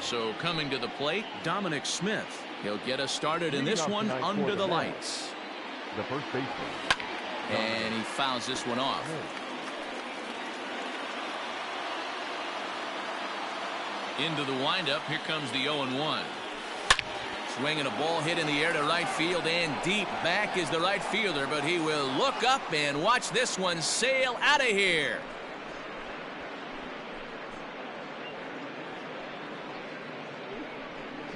So coming to the plate, Dominic Smith. He'll get us started in this one under the lights. The first baseman. And he fouls this one off. Into the windup. Here comes the 0-1. Swinging a ball hit in the air to right field and deep. Back is the right fielder, but he will look up and watch this one sail out of here.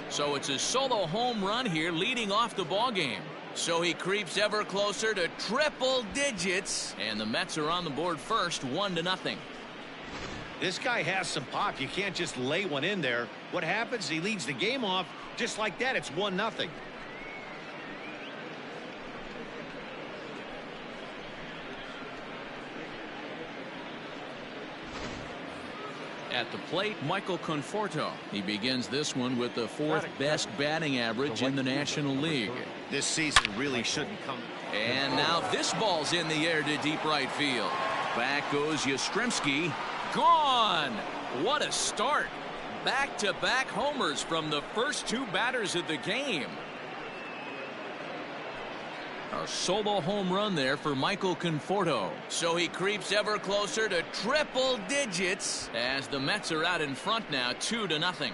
So it's a solo home run here leading off the ball game. So he creeps ever closer to triple digits, and the Mets are on the board first, 1-0. This guy has some pop. You can't just lay one in there. What happens? He leads the game off just like that. It's 1-0. At the plate, Michael Conforto. He begins this one with the fourth best batting average in the National League. This season really shouldn't come. And now this ball's in the air to deep right field. Back goes Yastrzemski. Gone! What a start. Back-to-back homers from the first two batters of the game. A solo home run there for Michael Conforto. So he creeps ever closer to triple digits as the Mets are out in front now, 2-0.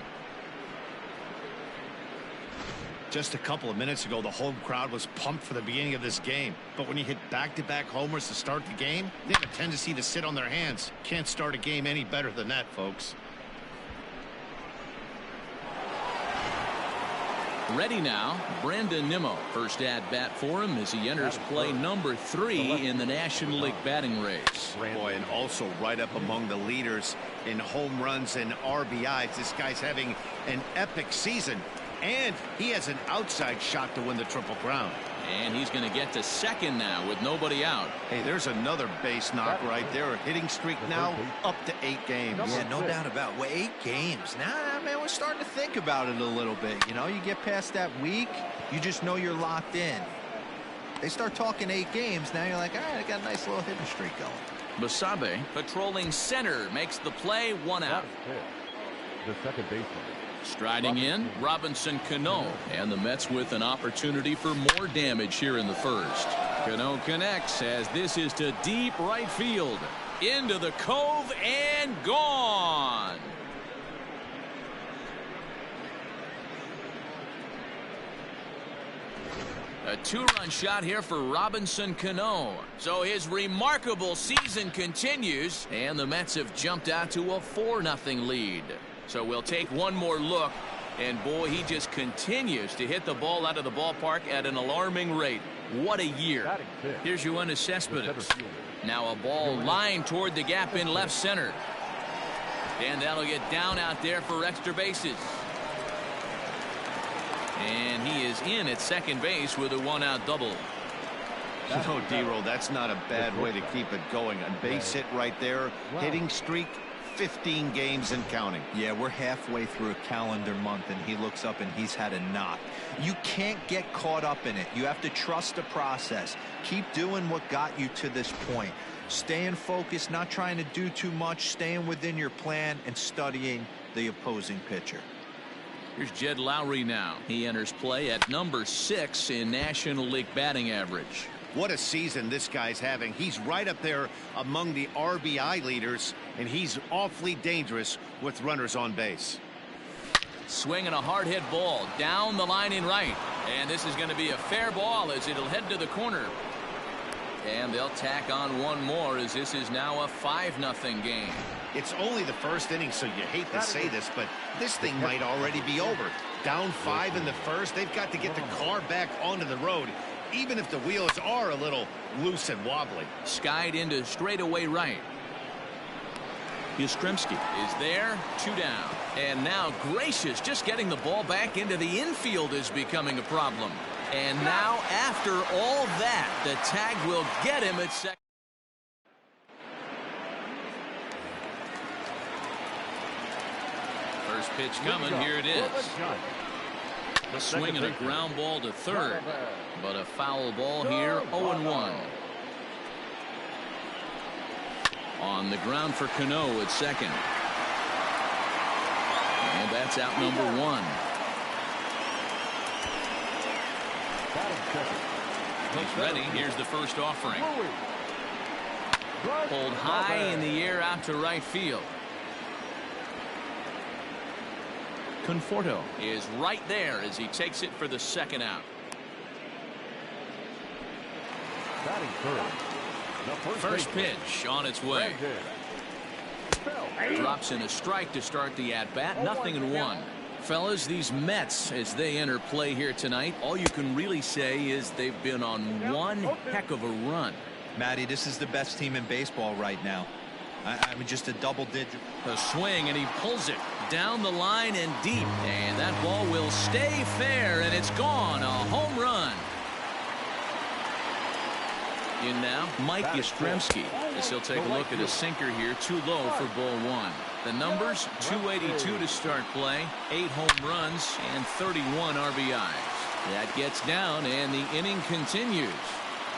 Just a couple of minutes ago, the home crowd was pumped for the beginning of this game. But when you hit back-to-back homers to start the game, they have a tendency to sit on their hands. Can't start a game any better than that, folks. Ready now, Brandon Nimmo. First at bat for him as he enters play number 3 in the National League batting race. Boy, and also right up among the leaders in home runs and RBIs. This guy's having an epic season, and he has an outside shot to win the Triple Crown. And he's going to get to second now with nobody out. Hey, there's another base knock right there. A hitting streak now up to 8 games. Yeah, no doubt about it. Well, 8 games. Nah, man, we're starting to think about it a little bit. You know, you get past that week, you just know you're locked in. They start talking 8 games, now you're like, all right, I got a nice little hitting streak going. Basabe patrolling center makes the play, 1 out. The second baseman. Striding in, Robinson Cano, and the Mets with an opportunity for more damage here in the first. Cano connects as this is to deep right field. Into the cove and gone. A 2-run shot here for Robinson Cano. So his remarkable season continues, and the Mets have jumped out to a 4-0 lead. So we'll take one more look, and boy, he just continues to hit the ball out of the ballpark at an alarming rate. What a year. Here's Yoenis Cespedes. Now a ball lined toward the gap in left center. And that'll get down out there for extra bases. And he is in at second base with a 1-out double. You know, D-Roll, that's not a bad way to keep it going. A base hit right there, hitting streak, 15 games and counting. Yeah, we're halfway through a calendar month, and he looks up and he's had a knock. You can't get caught up in it. You have to trust the process. Keep doing what got you to this point. Staying focused, not trying to do too much, staying within your plan, and studying the opposing pitcher. Here's Jed Lowry now. He enters play at number 6 in National League batting average. What a season this guy's having. He's right up there among the RBI leaders, and he's awfully dangerous with runners on base. Swinging a hard hit ball down the line in right. And this is going to be a fair ball as it'll head to the corner. And they'll tack on one more as this is now a 5-0 game. It's only the first inning, so you hate to say this, but this thing might already be over. Down 5 in the first, they've got to get the car back onto the road, even if the wheels are a little loose and wobbly. Skied into straightaway right. Yastrzemski is there, 2 down. And now Gracious just getting the ball back into the infield is becoming a problem. And now after all that, the tag will get him at second. First pitch coming, here it is. A swing and a ground ball to third, but a foul ball here, 0-1. On the ground for Cano at second. And that That's out number one. He's ready. Here's the first offering. Pulled high in the air out to right field. Conforto is right there as he takes it for the second out. First pitch on its way. Drops in a strike to start the at-bat. 0-1. Fellas, these Mets, as they enter play here tonight, all you can really say is they've been on one heck of a run. Matty, this is the best team in baseball right now. I mean, just a double-digit. A swing, and he pulls it down the line and deep. And that ball will stay fair, and it's gone. A home run. In now, Mike Yastrzemski, as he'll take a look at a sinker here, too low for ball one. The numbers, 282 to start play, 8 home runs, and 31 RBIs. That gets down, and the inning continues.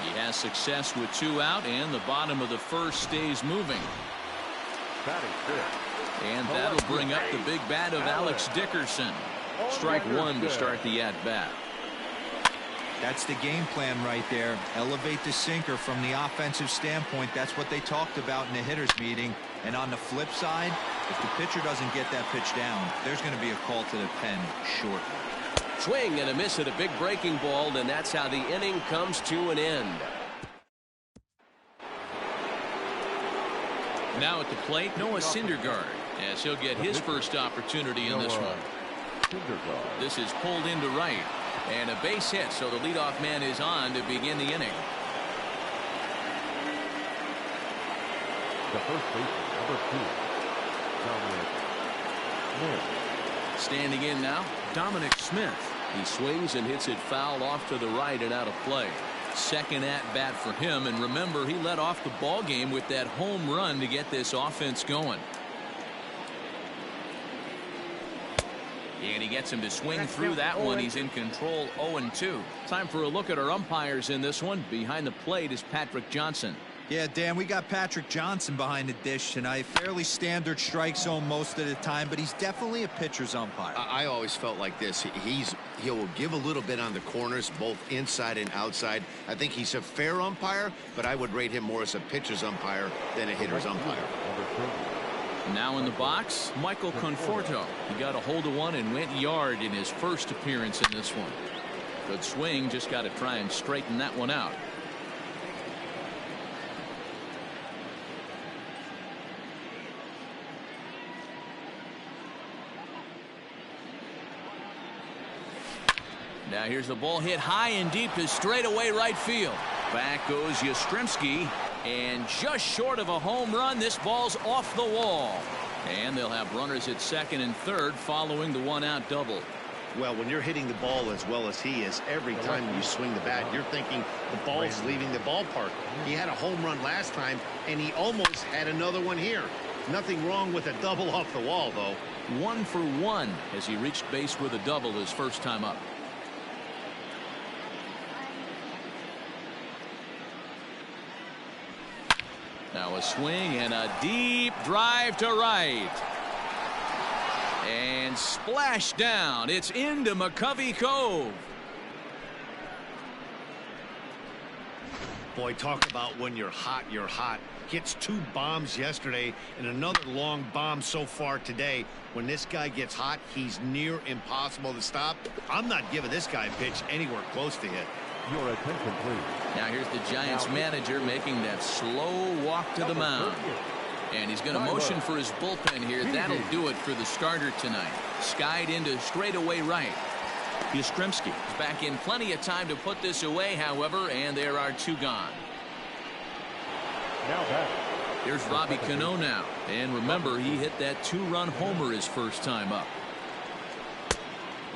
He has success with 2 out, and the bottom of the first stays moving. And that'll bring up the big bat of Alex Dickerson. Strike one to start the at-bat. That's the game plan right there. Elevate the sinker from the offensive standpoint. That's what they talked about in the hitters meeting. And on the flip side, if the pitcher doesn't get that pitch down, there's going to be a call to the pen shortly. Swing and a miss at a big breaking ball, and that's how the inning comes to an end. Now at the plate, Noah Syndergaard, as he'll get his first opportunity in this one. This is pulled into right. And a base hit, so the leadoff man is on to begin the inning. The first baseman, number 2, Dominic Smith. Standing in now, Dominic Smith. He swings and hits it foul off to the right and out of play. Second at bat for him, and remember, he led off the ball game with that home run to get this offense going. And he gets him to swing through that one. He's in control, 0-2. Time for a look at our umpires in this one. Behind the plate is Patrick Johnson. Yeah, Dan, we got Patrick Johnson behind the dish tonight. Fairly standard strike zone most of the time, but he's definitely a pitcher's umpire. I always felt like this. He'll give a little bit on the corners, both inside and outside. I think he's a fair umpire, but I would rate him more as a pitcher's umpire than a hitter's umpire. Now in the box, Michael Conforto. He got a hold of one and went yard in his first appearance in this one. Good swing, just got to try and straighten that one out. Now here's the ball hit high and deep to straightaway right field. Back goes Yastrzemski, and just short of a home run, this ball's off the wall. And they'll have runners at second and third following the one-out double. Well, when you're hitting the ball as well as he is, every time you swing the bat, you're thinking the ball's leaving the ballpark. He had a home run last time, and he almost had another one here. Nothing wrong with a double off the wall, though. 1 for 1 as he reached base with a double his first time up. Now a swing and a deep drive to right. And splash down. It's into McCovey Cove. Boy, talk about when you're hot, you're hot. Hits 2 bombs yesterday and another long bomb so far today. When this guy gets hot, he's near impossible to stop. I'm not giving this guy a pitch anywhere close to hit. Your attention, please. Now here's the Giants manager making that slow walk to the mound. And he's going to motion for his bullpen here. That'll do it for the starter tonight. Skied into straightaway right. Yastrzemski is back in plenty of time to put this away, however, and there are 2 gone. Now back. Here's Robbie Cano now. And remember, he hit that 2-run homer his first time up.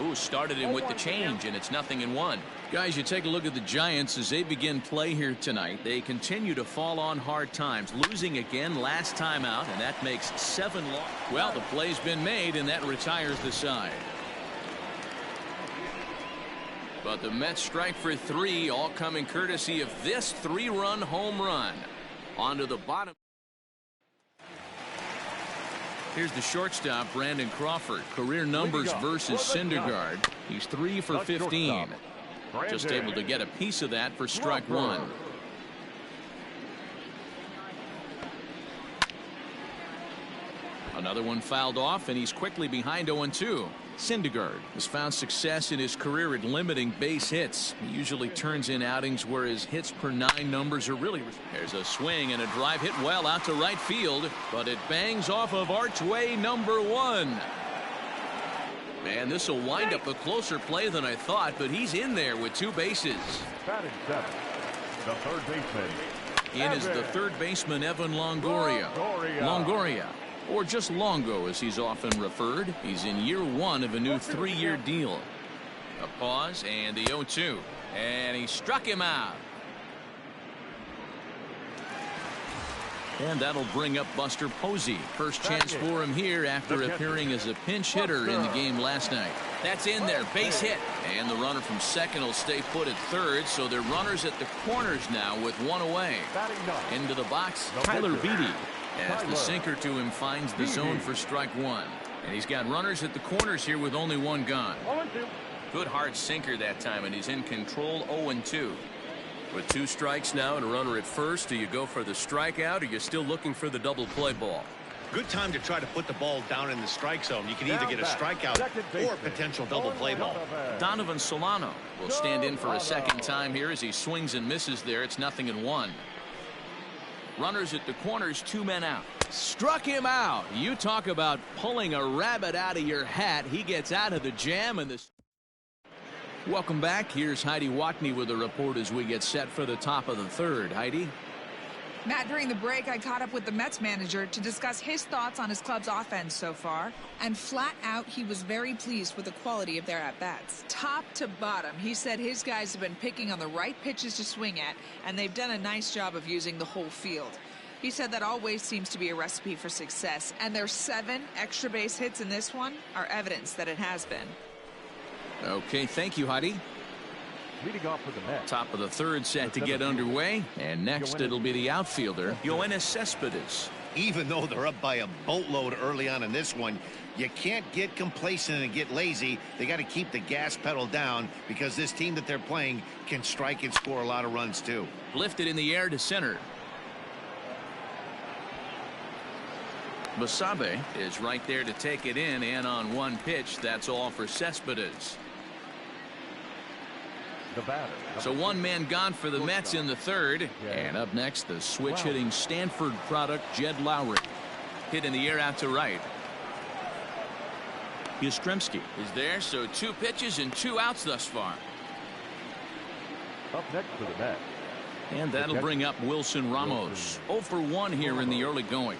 Ooh, started him with the change, and it's 0-1. Guys, you take a look at the Giants as they begin play here tonight. They continue to fall on hard times, losing again last time out, and that makes 7 losses. Well, the play's been made, and that retires the side. But the Mets strike for 3, all coming courtesy of this 3-run home run. On to the bottom. Here's the shortstop, Brandon Crawford. Career numbers versus Syndergaard. He's 3 for 15. Just able to get a piece of that for strike one. Another one fouled off, and he's quickly behind 0-2. Syndergaard has found success in his career at limiting base hits. He usually turns in outings where his hits per 9 numbers are really. There's a swing and a drive hit well out to right field, but it bangs off of archway number 1. Man, this will wind up a closer play than I thought, but he's in there with 2 bases. Batting 7th, the third baseman. In is the third baseman, Evan Longoria. Longoria, or just Longo as he's often referred. He's in year 1 of a new 3-year deal. A pause and the 0-2, and he struck him out. And that'll bring up Buster Posey. First chance for him here after appearing as a pinch hitter in the game last night. That's in there, base hit. And the runner from second will stay put at third, so they're runners at the corners now with 1 away. Into the box, Tyler Beede. As the sinker to him finds the zone for strike one. And he's got runners at the corners here with only 1 gone. Good hard sinker that time, and he's in control. 0-2. With 2 strikes now and a runner at first, do you go for the strikeout, or you're still looking for the double play ball? Good time to try to put the ball down in the strike zone. You can either get a strikeout or a potential double play ball. Donovan Solano will stand in for a second time here as he swings and misses there. It's 0-1. Runners at the corners, 2 men out. Struck him out. You talk about pulling a rabbit out of your hat. He gets out of the jam, and this. Welcome back. Here's Heidi Watney with a report as we get set for the top of the third. Heidi? Matt, during the break, I caught up with the Mets manager to discuss his thoughts on his club's offense so far. And flat out, he was very pleased with the quality of their at-bats. Top to bottom, he said his guys have been picking on the right pitches to swing at, and they've done a nice job of using the whole field. He said that always seems to be a recipe for success, and their 7 extra base hits in this one are evidence that it has been. Okay, thank you, Heidi. Leading off for the Mets. Top of the third set to get underway, and next it'll be the outfielder, Yoenis Cespedes. Even though they're up by a boatload early on in this one, you can't get complacent and get lazy. They got to keep the gas pedal down because this team that they're playing can strike and score a lot of runs too. Lifted in the air to center. Basabe is right there to take it in, and on 1 pitch, that's all for Cespedes. The batter. So 1 man gone for the Mets in the third. And up next, the switch-hitting Stanford product, Jed Lowry. Hit in the air out to right. Yastrzemski is there, so 2 pitches and 2 outs thus far. Up next for the Mets. And that'll bring up Wilson Ramos. 0 for 1 here in the early going.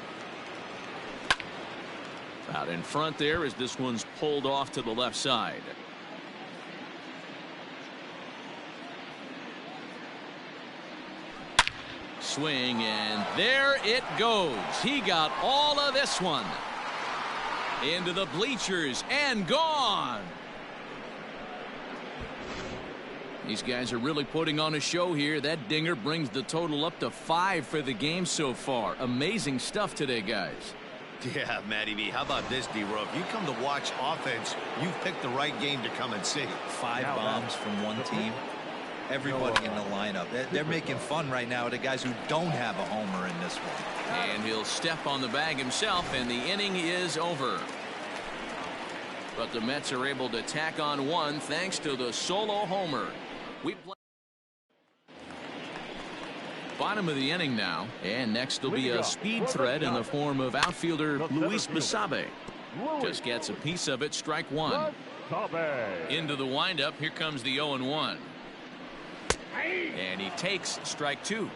Out in front there as this one's pulled off to the left side. Swing, and there it goes. He got all of this one. Into the bleachers and gone. These guys are really putting on a show here. That dinger brings the total up to 5 for the game so far. Amazing stuff today, guys. Yeah, Matty B. How about this, D-Row? If you come to watch offense, you've picked the right game to come and see. 5 bombs from one team. Everybody in the lineup. They're making fun right now of the guys who don't have a homer in this one. And he'll step on the bag himself, and the inning is over. But the Mets are able to tack on 1 thanks to the solo homer. We play bottom of the inning now, and next will be a speed threat in the form of outfielder Luis Basabe. Just gets a piece of it. Strike 1. Into the windup. Here comes the 0-1. And he takes strike 2.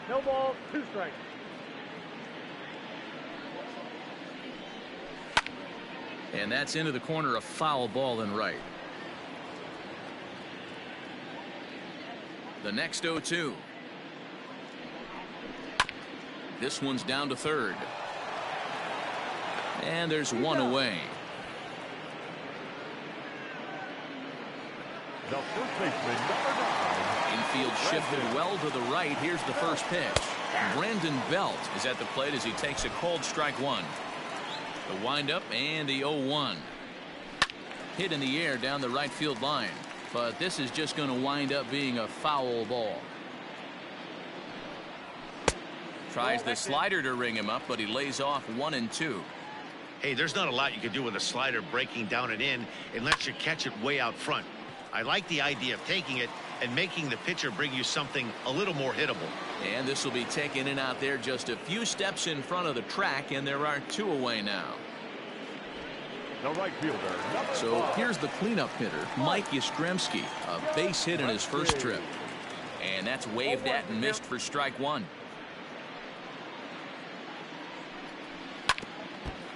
No ball, 2 strikes. And that's into the corner, a foul ball and right. The next 0-2. This one's down to third. And there's 1 away. The first baseman, number 9. Infield shifted well to the right. Here's the first pitch. Brandon Belt is at the plate as he takes a cold strike 1. The windup and the 0-1. Hit in the air down the right field line, but this is just going to wind up being a foul ball. Tries the slider to ring him up, but he lays off 1 and 2. Hey, there's not a lot you can do with a slider breaking down and in unless you catch it way out front. I like the idea of taking it and making the pitcher bring you something a little more hittable. And this will be taken in out there just a few steps in front of the track, and there are 2 away now. The right fielder. So here's the cleanup hitter, Mike Yastrzemski, a base hit in his first trip. And that's waved at and missed for strike 1.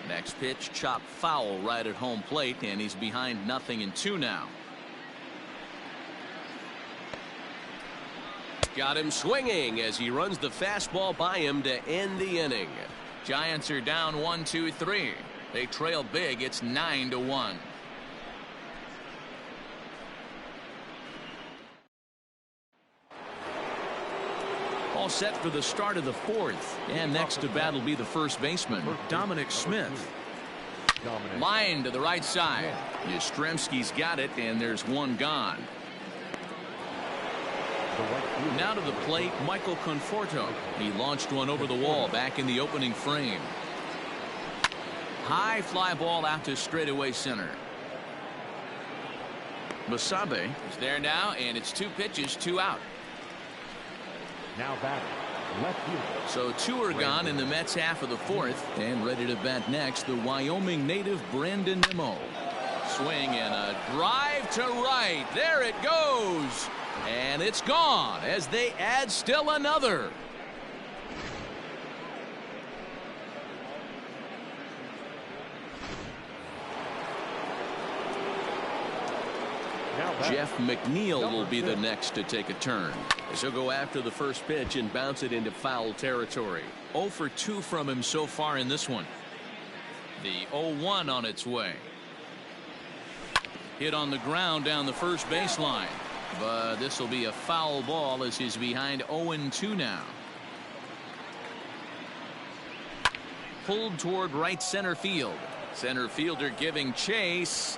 Next pitch, chopped foul right at home plate, and he's behind 0-2 now. Got him swinging as he runs the fastball by him to end the inning. Giants are down 1-2-3. They trail big. It's 9-1. All set for the start of the 4th. And next to bat will be the first baseman, Dominic Smith. Line to the right side. Yastrzemski's got it, and there's 1 gone. Now to the plate, Michael Conforto. He launched one over the wall back in the opening frame. High fly ball out to straightaway center. Basabe is there now, and it's 2 pitches, 2 out. Now batting, left fielder. So 2 are gone in the Mets half of the 4th, and ready to bat next, the Wyoming native Brandon Nimmo. Swing and a drive to right. There it goes. And it's gone as they add still another. Jeff McNeil will be the next to take a turn. As he'll go after the first pitch and bounce it into foul territory. 0 for 2 from him so far in this one. The 0-1 on its way. Hit on the ground down the first baseline. But this will be a foul ball as he's behind 0-2 now. Pulled toward right center field. Center fielder giving chase.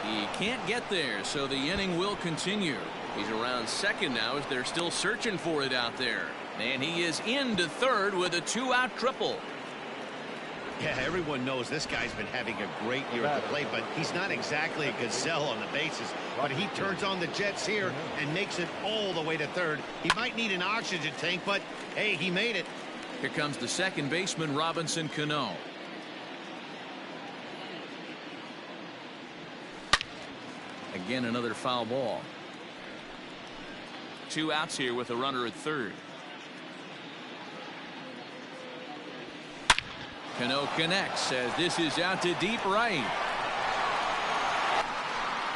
He can't get there, so the inning will continue. He's around second now as they're still searching for it out there. And he is into third with a 2-out triple. Yeah, everyone knows this guy's been having a great year at the plate, but he's not exactly a gazelle on the bases. But he turns on the jets here and makes it all the way to third. He might need an oxygen tank, but hey, he made it. Here comes the second baseman, Robinson Cano. Again, another foul ball. 2 outs here with a runner at third. Cano connects as this is out to deep right.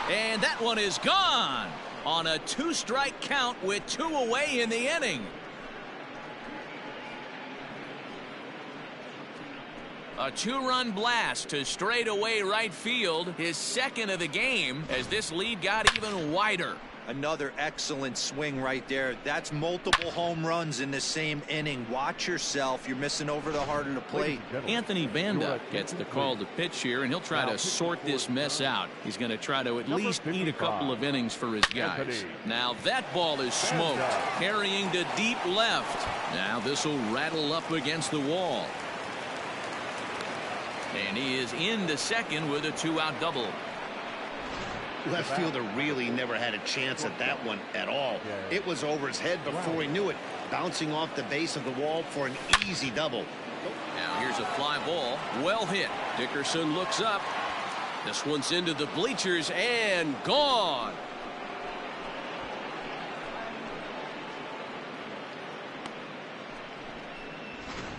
And that one is gone on a 2-strike count with 2 away in the inning. A 2-run blast to straightaway right field, his second of the game, as this lead got even wider. Another excellent swing right there. That's multiple home runs in the same inning. Watch yourself. You're missing over the heart of the plate. Anthony Banda gets the call to pitch here, and he'll try to sort this mess out. He's going to try to at least eat a couple of innings for his guys. Now that ball is smoked, carrying to deep left. Now this will rattle up against the wall. And he is into second with a 2-out double. Left fielder really never had a chance at that one at all. It was over his head before he knew it, bouncing off the base of the wall for an easy double. Now here's a fly ball, well hit. Dickerson looks up. This one's into the bleachers and gone.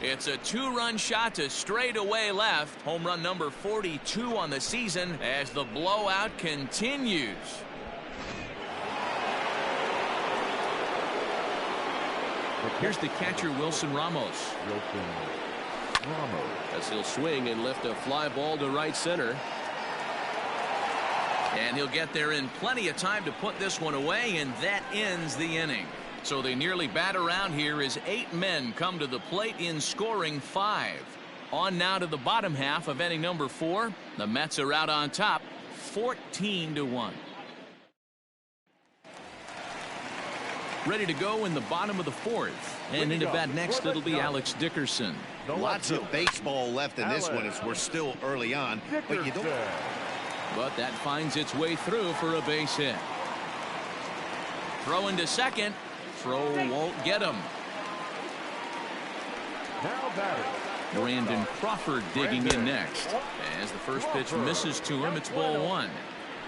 It's a 2-run shot to straightaway left. Home run number 42 on the season as the blowout continues. Here's the catcher, Wilson Ramos. As he'll swing and lift a fly ball to right center. And he'll get there in plenty of time to put this one away, and that ends the inning. So they nearly bat around here as 8 men come to the plate in scoring 5. On now to the bottom half of inning number 4. The Mets are out on top, 14-1. Ready to go in the bottom of the 4th. And into bat next, it'll be Alex Dickerson. Lots of baseball left in this one as we're still early on. But you don't. But that finds its way through for a base hit. Throw into second. Throw won't get him. Now batting. Brandon Crawford digging in next. As the first pitch misses to him, it's ball 1.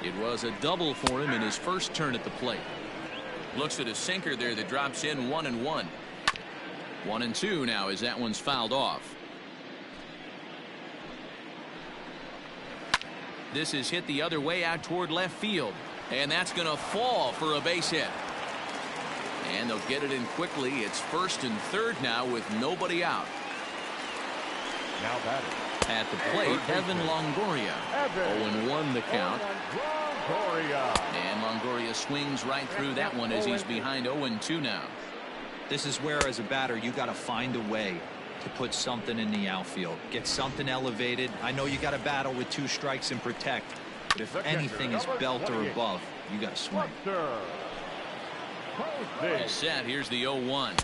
It was a double for him in his first turn at the plate. Looks at a sinker there that drops in 1-1. 1-2 now as that one's fouled off. This is hit the other way out toward left field. And that's going to fall for a base hit. And they'll get it in quickly. It's first and third now with nobody out. Now batting. At the plate, Evan Longoria. 0-1 the count. And Longoria swings right through that one as he's behind 0-2 now. This is where, as a batter, you got to find a way to put something in the outfield. Get something elevated. I know you got to battle with 2 strikes and protect. But if anything is belt or above, you got to swing. All set. Here's the 0-1.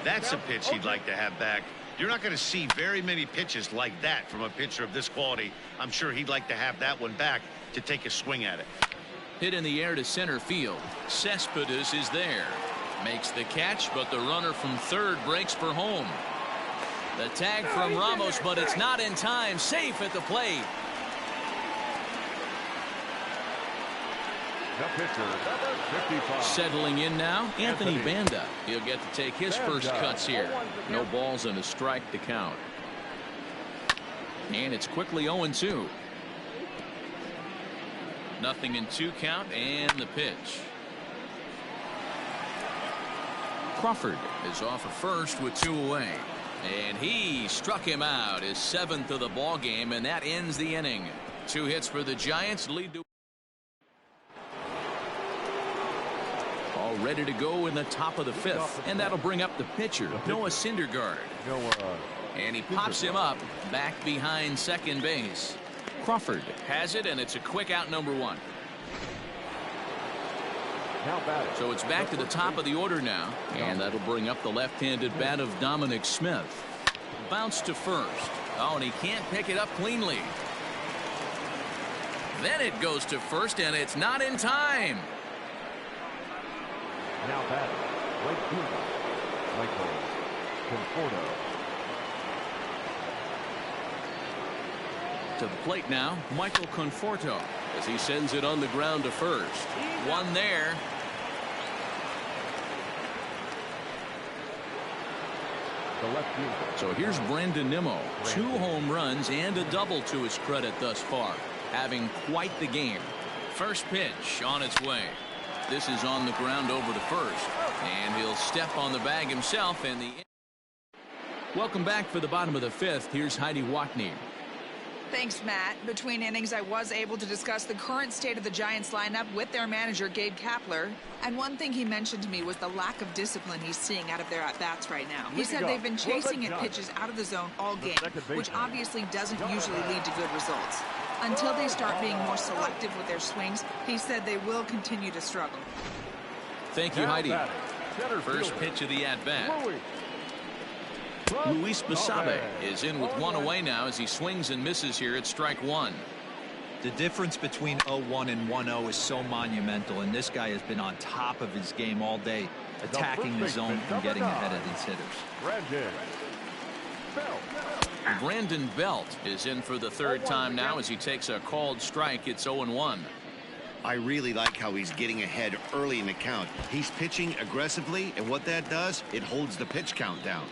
That's a pitch he'd like to have back. You're not going to see very many pitches like that from a pitcher of this quality. I'm sure he'd like to have that one back to take a swing at it. Hit in the air to center field. Cespedes is there. Makes the catch, but the runner from third breaks for home. The tag from Ramos, but it's not in time. Safe at the plate. The pitcher, number 55. Settling in now, Anthony Banda. He'll get to take his first cuts here. No balls and a strike to count. And it's quickly 0-2. Nothing in 2 count, and the pitch. Crawford is off at first with 2 away. And he struck him out, his 7th of the ball game, and that ends the inning. 2 hits for the Giants lead to. All ready to go in the top of the 5th, and that'll bring up the pitcher, Noah Syndergaard. And he pops him up back behind second base. Crawford has it, and it's a quick out, number 1. So it's back to the top of the order now, and that'll bring up the left-handed bat of Dominic Smith. Bounce to first. Oh, and he can't pick it up cleanly. Then it goes to first, and it's not in time. Now batting. Right fielder, Michael Conforto. To the plate now, Michael Conforto, as he sends it on the ground to first. One there. The left fielder. So here's Brandon Nimmo. 2 home runs and a double to his credit thus far. Having quite the game. First pitch on its way. This is on the ground over to first. And he'll step on the bag himself. And the. Welcome back for the bottom of the 5th. Here's Heidi Watney. Thanks, Matt. Between innings, I was able to discuss the current state of the Giants lineup with their manager, Gabe Kapler. And one thing he mentioned to me was the lack of discipline he's seeing out of their at-bats right now. He said they've been chasing at pitches out of the zone all game, which obviously doesn't usually lead to good results. Until they start being more selective with their swings, he said they will continue to struggle. Thank you, Heidi. First pitch of the at-bat. Luis Basabe is in with 1 away now as he swings and misses here at strike 1. The difference between 0-1 and 1-0 is so monumental, and this guy has been on top of his game all day, attacking the zone and getting ahead of these hitters. Brandon Belt is in for the 3rd time now as he takes a called strike. It's 0-1. I really like how he's getting ahead early in the count. He's pitching aggressively, and what that does, it holds the pitch count down.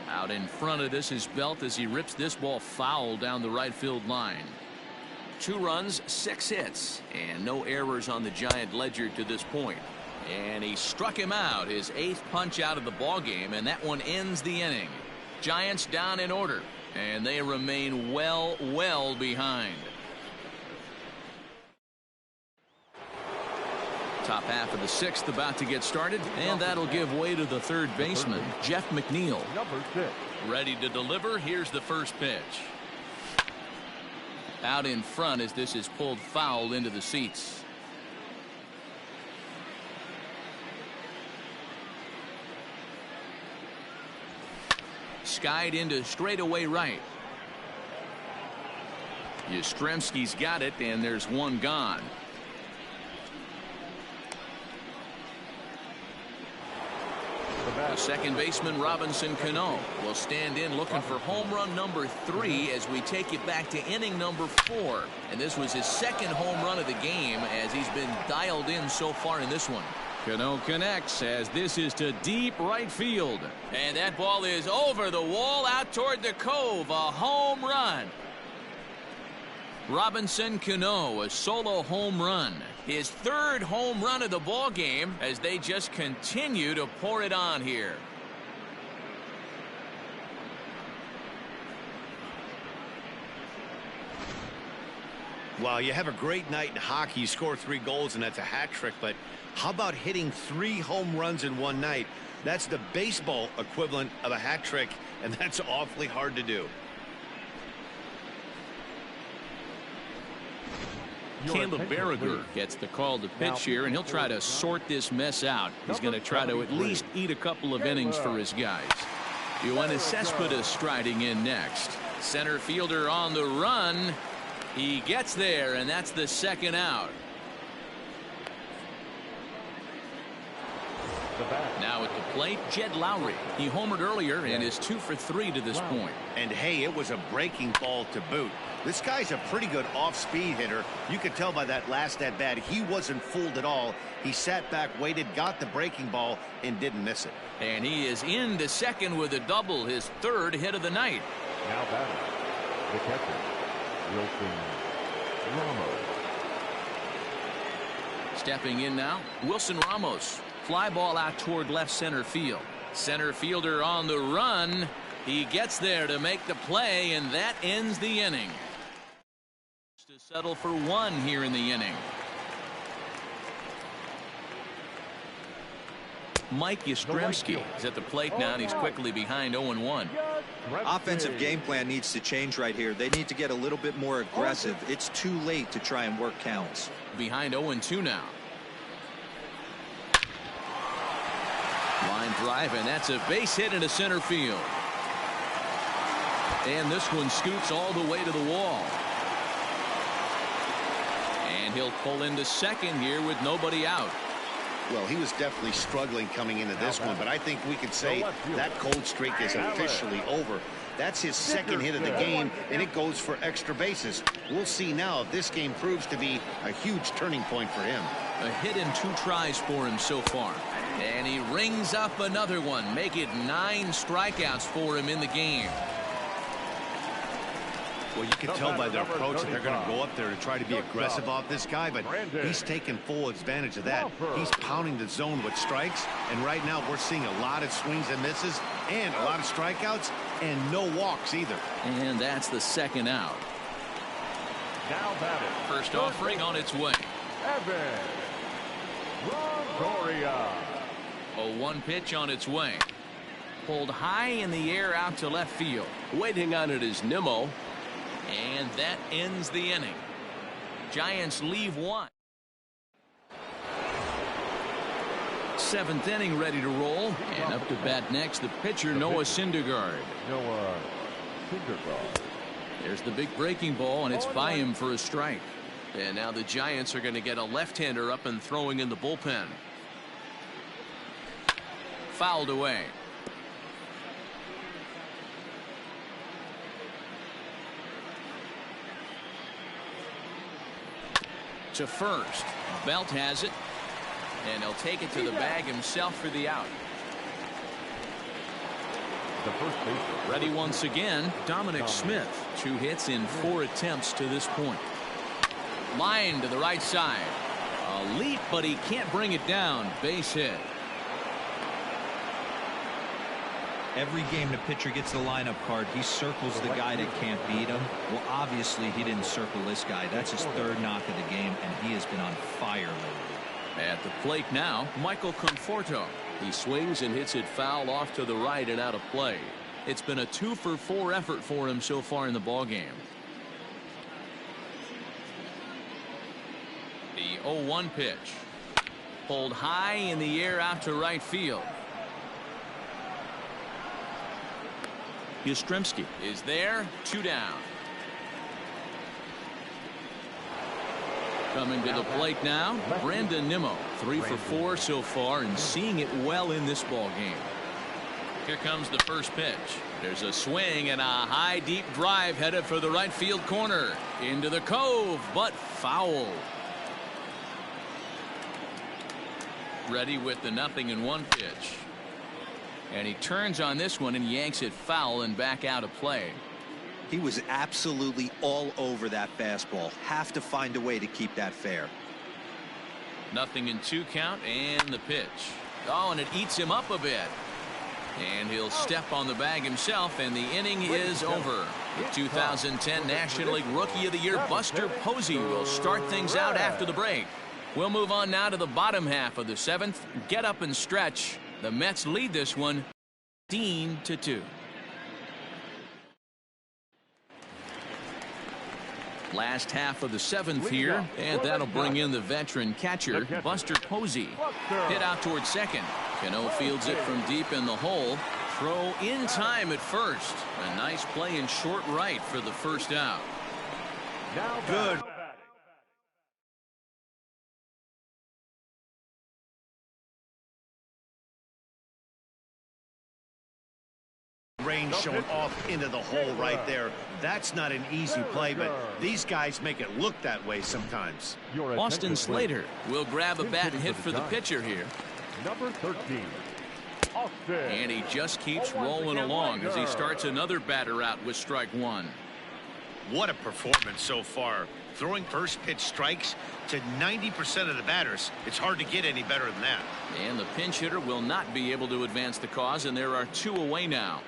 Out in front of this is Belt as he rips this ball foul down the right field line. 2 runs, 6 hits, and no errors on the Giant ledger to this point. And he struck him out, his 8th punch out of the ball game, and that one ends the inning. Giants down in order, and they remain well behind. Top half of the 6th about to get started, and that'll give way to the third baseman, Jeff McNeil. Number 6. Ready to deliver. Here's the first pitch. Out in front as this is pulled foul into the seats. Skied into straightaway right. Yastrzemski's got it, and there's one gone. The second baseman, Robinson Cano, will stand in looking for home run number 3 as we take it back to inning number 4. And this was his second home run of the game as he's been dialed in so far in this one. Cano connects as this is to deep right field. And that ball is over the wall out toward the cove. A home run. Robinson Cano, a solo home run. His 3rd home run of the ball game as they just continue to pour it on here. Well, you have a great night in hockey. You score 3 goals, and that's a hat trick. But how about hitting 3 home runs in one night? That's the baseball equivalent of a hat trick, and that's awfully hard to do. Caleb Berriger gets the call to pitch here, and he'll try to sort this mess out. He's going to try to at least eat a couple of innings for his guys. Yoenis Cespedes striding in next. Center fielder on the run. He gets there, and that's the second out. Now at the plate, Jed Lowry. He homered earlier and is 2 for 3 to this point. And hey, it was a breaking ball to boot. This guy's a pretty good off-speed hitter. You could tell by that last at-bat he wasn't fooled at all. He sat back, waited, got the breaking ball, and didn't miss it. And he is into second with a double, his 3rd hit of the night. Now batting, the catcher, Wilson Ramos. Stepping in now, Wilson Ramos. Fly ball out toward left center field. Center fielder on the run. He gets there to make the play, and that ends the inning. To settle for 1 here in the inning. Mike Yastrzemski is at the plate now, and he's quickly behind 0-1. Offensive game plan needs to change right here. They need to get a little bit more aggressive. It's too late to try and work counts. Behind 0-2 now. Line drive, and that's a base hit into center field. And this one scoots all the way to the wall. And he'll pull into second here with nobody out. Well, he was definitely struggling coming into this one, but I think we could say that cold streak is officially over. That's his 2nd hit of the game, and it goes for extra bases. We'll see now if this game proves to be a huge turning point for him. A hit in 2 tries for him so far. And he rings up another one. Make it 9 strikeouts for him in the game. Well, you can tell by their approach that they're going to go up there to try to be aggressive off this guy, but he's taking full advantage of that. He's pounding the zone with strikes, and right now we're seeing a lot of swings and misses and a lot of strikeouts and no walks either. And that's the 2nd out. Now batting, First offering on its way. Evan Longoria. A 1 pitch on its way. Pulled high in the air out to left field. Waiting on it is Nimmo. And that ends the inning. Giants leave 1. 7th inning ready to roll. And up to bat next, the pitcher, Noah Syndergaard. Noah Syndergaard. There's the big breaking ball, and it's by him for a strike. And now the Giants are going to get a left-hander up and throwing in the bullpen. Fouled away. To first. Belt has it. And he'll take it to the bag himself for the out. The first baseman. Ready once again, Dominic Smith. 2 hits in 4 attempts to this point. Line to the right side. A leap, but he can't bring it down. Base hit. Every game the pitcher gets the lineup card, he circles the guy that can't beat him. Well, obviously he didn't circle this guy. That's his 3rd knock of the game, and he has been on fire lately. At the plate now, Michael Conforto. He swings and hits it foul off to the right and out of play. It's been a 2-for-4 effort for him so far in the ballgame. The 0-1 pitch. Pulled high in the air out to right field. Yastrzemski is there. 2 down. Coming to the plate now, Brandon Nimmo. 3 for 4 so far and seeing it well in this ball game. Here comes the first pitch. There's a swing and a high deep drive headed for the right field corner. Into the cove, but foul. Ready with the 0-1 pitch. And he turns on this one and yanks it foul and back out of play. He was absolutely all over that fastball. Have to find a way to keep that fair. 0-2 count and the pitch. Oh, and it eats him up a bit. And he'll step on the bag himself, and the inning is over. The 2010 National League Rookie of the Year, Buster Posey, will start things out after the break. We'll move on now to the bottom half of the 7th. Get up and stretch. The Mets lead this one 15-2. Last half of the 7th here, and that'll bring in the veteran catcher, Buster Posey. Hit out towards second. Cano fields it from deep in the hole. Throw in time at first. A nice play in short right for the first out. Good. Range showing off into the hole right there. That's not an easy play, but these guys make it look that way sometimes. Austin Slater will grab a bat and hit for the pitcher here. Number 13, Austin. And he just keeps rolling along as he starts another batter out with strike 1. What a performance so far. Throwing first pitch strikes to 90% of the batters. It's hard to get any better than that. And the pinch hitter will not be able to advance the cause, and there are 2 away now.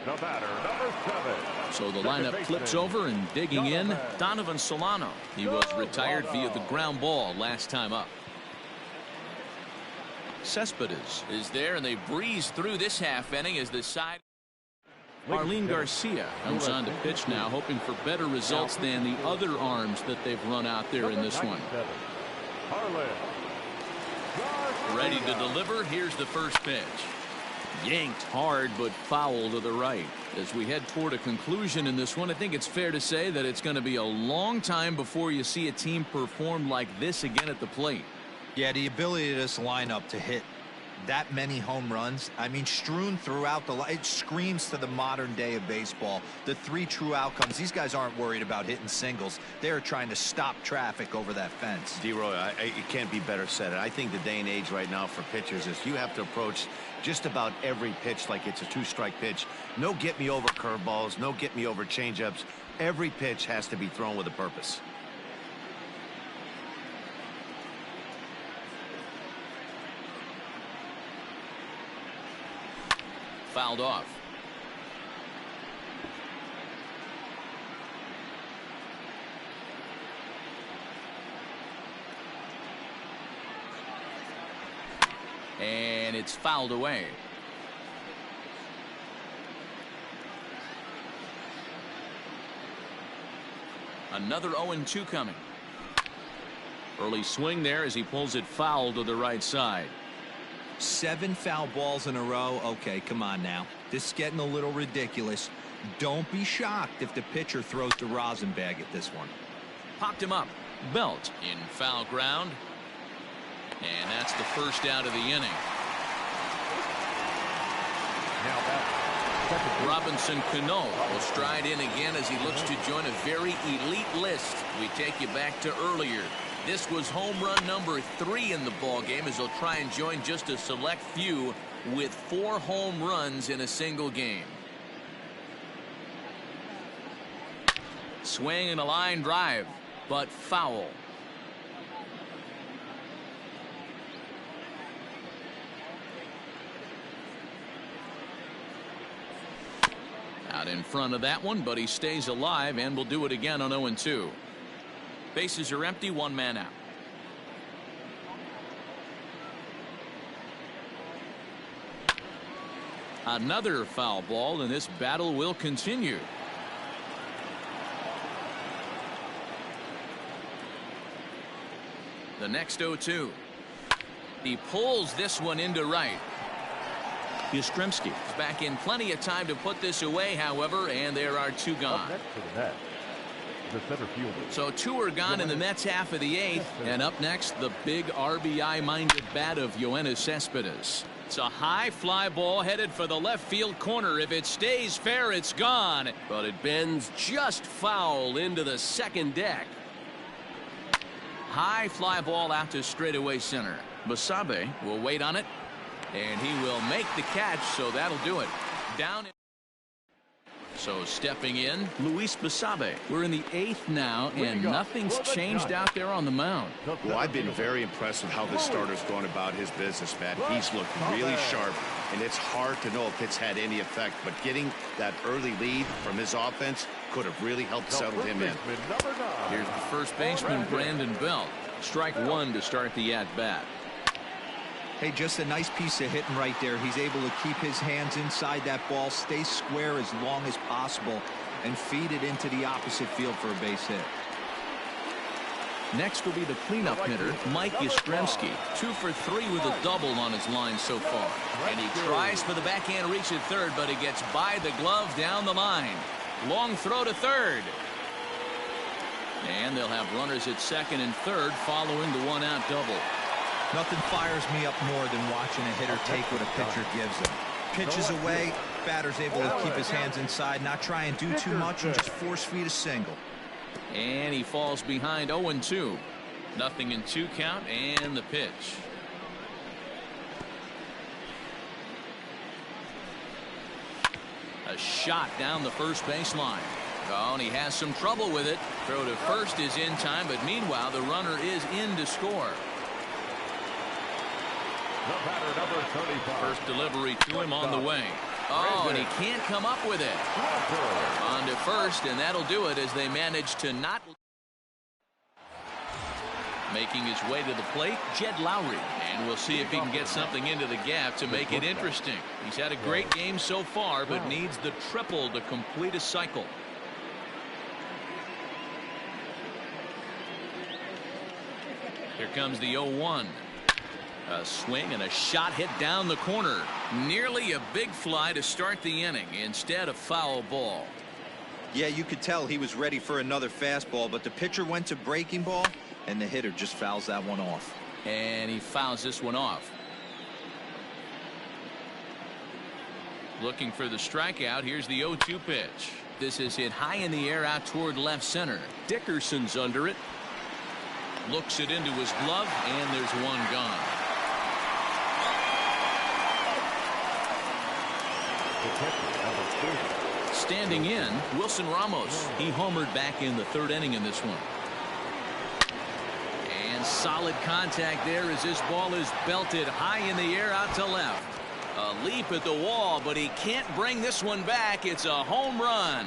The batter, number 7. So the lineup flips over, and digging in, Donovan Solano. He was retired via the ground ball last time up. Cespedes is there, and they breeze through this half inning as the side. Marlene Garcia comes on to pitch now, hoping for better results than the other arms that they've run out there in this one. Ready to deliver. Here's the first pitch. Yanked hard, but foul to the right. As we head toward a conclusion in this one, I think it's fair to say that it's going to be a long time before you see a team perform like this again at the plate. Yeah, the ability of this lineup to hit that many home runs, I mean, strewn throughout the line, it screams to the modern day of baseball. The 3 true outcomes. These guys aren't worried about hitting singles. They're trying to stop traffic over that fence. D-Roy, it can't be better said. I think the day and age right now for pitchers is you have to approach just about every pitch like it's a 2-strike pitch. No get me over curveballs, no get me over changeups. Every pitch has to be thrown with a purpose. Fouled off. And it's fouled away. Another 0-2 coming. Early swing there as he pulls it foul to the right side. 7 foul balls in a row. Okay, come on now. This is getting a little ridiculous. Don't be shocked if the pitcher throws the rosin bag at this one. Popped him up. Belt in foul ground. And that's the first out of the inning. Robinson Cano will stride in again as he looks to join a very elite list. We take you back to earlier. This was home run number 3 in the ball game as he'll try and join just a select few with 4 home runs in a single game. Swing and a line drive, but foul. Out in front of that one, but he stays alive and will do it again on 0-2. Bases are empty, 1 man out. Another foul ball, and this battle will continue. The next 0-2. He pulls this one into right. Yastrzemski is back in plenty of time to put this away, however, and there are two gone. Up next for the Mets, the center fielder. So two are gone in the Mets half of the eighth, and up next, the big RBI-minded bat of Yoenis Cespedes. It's a high fly ball headed for the left field corner. If it stays fair, it's gone. But it bends just foul into the second deck. High fly ball out to straightaway center. Basabe will wait on it, and he will make the catch, so that'll do it. Down. So stepping in, Luis Basabe. We're in the eighth now, and nothing's changed out there on the mound. Well, I've been very impressed with how this starter's gone about his business, Matt. He's looked really sharp, and it's hard to know if it's had any effect, but getting that early lead from his offense could have really helped settle him in. Here's the first baseman, Brandon Belt. Strike one to start the at-bat. Hey, just a nice piece of hitting right there. He's able to keep his hands inside that ball, stay square as long as possible, and feed it into the opposite field for a base hit. Next will be the cleanup hitter, Mike Yastrzemski. 2 for 3 with a double on his line so far. And he tries for the backhand reach at third, but he gets by the glove down the line. Long throw to third. And they'll have runners at second and third following the one-out double. Nothing fires me up more than watching a hitter take what a pitcher gives him. Pitches away, batter's able to keep his hands inside, not try and do too much, and just force feed a single. And he falls behind 0-2. Nothing in 2 count, and the pitch. A shot down the first baseline. Oh, and he has some trouble with it. Throw to first is in time, but meanwhile the runner is in to score. The batter, number 35. First delivery to him on the way. Oh, and he can't come up with it. On to first, and that'll do it as they manage to not. Making his way to the plate, Jed Lowry. And we'll see if he can get something into the gap to make it interesting. He's had a great game so far, but needs the triple to complete a cycle. Here comes the 0-1. A swing and a shot hit down the corner. Nearly a big fly to start the inning. Instead, a foul ball. Yeah, you could tell he was ready for another fastball, but the pitcher went to breaking ball, and the hitter just fouls that one off. And he fouls this one off. Looking for the strikeout. Here's the 0-2 pitch. This is hit high in the air out toward left center. Dickerson's under it. Looks it into his glove, and there's one gone. Standing in, Wilson Ramos. He homered back in the third inning in this one. And solid contact there as this ball is belted high in the air out to left. A leap at the wall, but he can't bring this one back. It's a home run.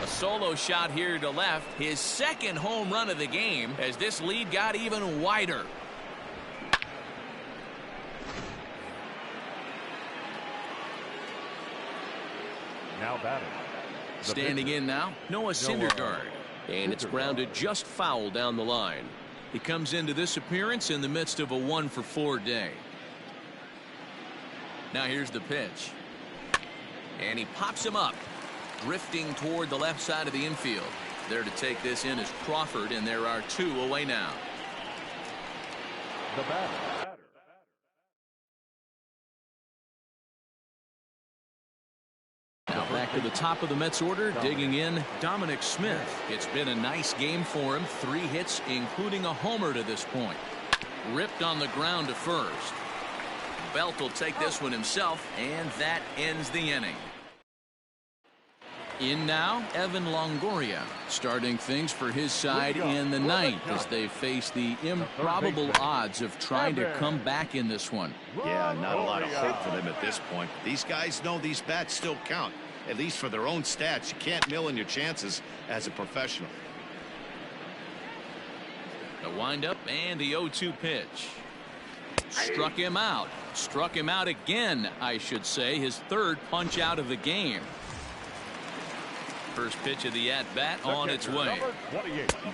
A solo shot here to left. His second home run of the game as this lead got even wider. Now batting. Standing in now, Noah Syndergaard. And it's grounded just foul down the line. He comes into this appearance in the midst of a 1-for-4 day. Now here's the pitch. And he pops him up. Drifting toward the left side of the infield. There to take this in is Crawford, and there are 2 away now. The batter. Now back to the top of the Mets order, digging in, Dominic Smith. It's been a nice game for him. 3 hits, including a homer to this point. Ripped on the ground to first. Belt will take this one himself, and that ends the inning. In now, Evan Longoria, starting things for his side in the ninth as they face the improbable odds of trying to come back in this one. Yeah, not a lot of hope for them at this point. These guys know these bats still count, at least for their own stats. You can't mill in your chances as a professional. The windup and the 0-2 pitch. Struck him out. Struck him out again, I should say. His third punch out of the game. First pitch of the at-bat on its way.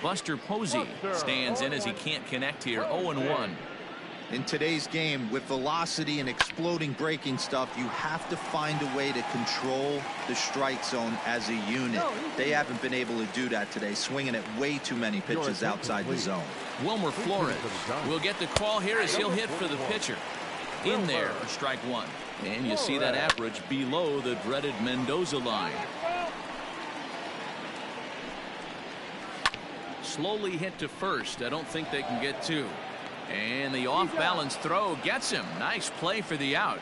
Buster Posey stands in as he can't connect here. 0-1. In today's game, with velocity and exploding breaking stuff, you have to find a way to control the strike zone as a unit. They haven't been able to do that today, swinging at way too many pitches outside the zone. Wilmer Flores will get the call here as he'll hit for the pitcher. In there for strike one. And you see that average below the dreaded Mendoza line. Slowly hit to first. I don't think they can get two. And the off-balance throw gets him. Nice play for the out.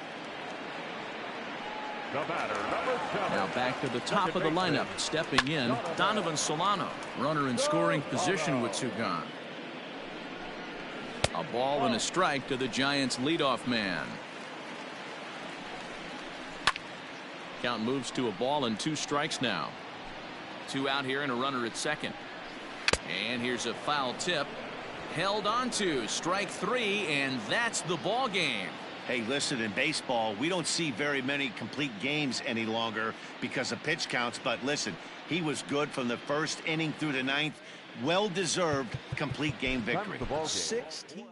Now back to the top of the lineup. Stepping in, Donovan Solano. Runner in scoring position with two gone. A ball and a strike to the Giants' leadoff man. Count moves to a ball and 2 strikes now. 2 out here and a runner at second. And here's a foul tip. Held on to strike 3, and that's the ball game. Hey, listen, in baseball, we don't see very many complete games any longer because of pitch counts. But listen, he was good from the first inning through the 9th. Well-deserved complete game victory. 16.